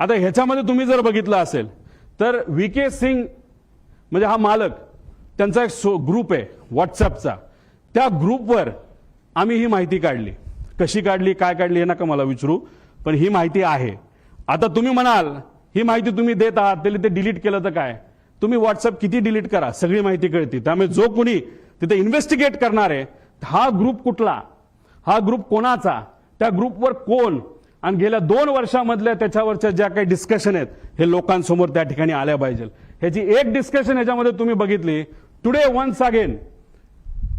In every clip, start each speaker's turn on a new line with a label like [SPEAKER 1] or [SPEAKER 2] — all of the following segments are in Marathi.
[SPEAKER 1] आता ह्याच्यामध्ये तुम्ही जर बघितलं असेल तर VK सिंग म्हणजे हा मालक, त्यांचा एक ग्रुप आहे व्हॉट्सअपचा, त्या ग्रुपवर आम्ही ही माहिती काढली. कशी काढली, काय काढली हे नका मला विचारू, पण ही माहिती आहे. आता तुम्ही म्हणाल ही माहिती तुम्ही देत आहात ते डिलीट केलं तर काय? तुम्ही व्हॉट्सअप किती डिलीट करा, सगळी माहिती कळते. त्यामुळे जो कोणी तिथे इन्व्हेस्टिगेट करणार आहे, हा ग्रुप कुठला, हा ग्रुप कोणाचा, त्या ग्रुपवर कोण, आणि गेल्या 2 वर्षामधल्या त्याच्यावरच्या ज्या काही डिस्कशन आहेत हे लोकांसमोर त्या ठिकाणी आल्या पाहिजे. ह्याची एक डिस्कशन ह्याच्यामध्ये तुम्ही बघितली, today once again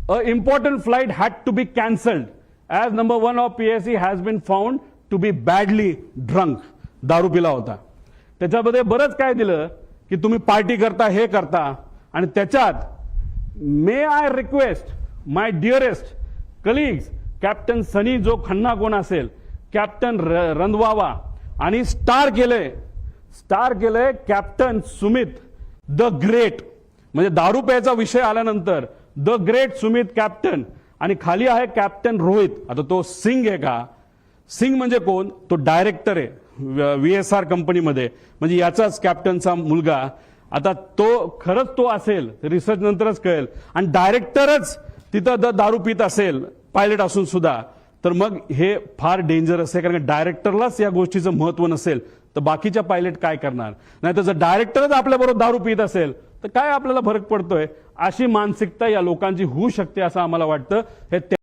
[SPEAKER 1] a important flight had to be cancelled as number 1 of PSC has been found to be badly drunk. दारू पिला होता. त्याच्यामध्ये बरंच काय दिलं की तुम्ही पार्टी करता, हे करता, आणि त्याच्यात may I request my dearest colleagues captain Sunny जो खन्ना कोण असेल, कॅप्टन रंधवावा, आणि स्टार केलंय कॅप्टन सुमित द ग्रेट. म्हणजे दारू प्यायचा विषय आल्यानंतर द ग्रेट सुमित कॅप्टन, आणि खाली आहे कॅप्टन रोहित. आता तो सिंग आहे का? सिंग म्हणजे कोण? तो डायरेक्टर आहे VSR कंपनीमध्ये, म्हणजे याचाच कॅप्टनचा मुलगा. आता तो खरंच तो असेल रिसर्च नंतरच कळेल, आणि डायरेक्टरच तिथं दारू पित असेल पायलट असून सुद्धा, तर मग हे फार डेंजरस आहे. कारण डायरेक्टरलाच या गोष्टीचं महत्व नसेल तर बाकीच्या पायलट काय करणार? नाही तर जर डायरेक्टरच आपल्याबरोबर दारू पित असेल तर काय आपल्याला फरक पडतोय? अशी मानसिकता या लोकांची होऊ शकते असं आम्हाला वाटतं. हे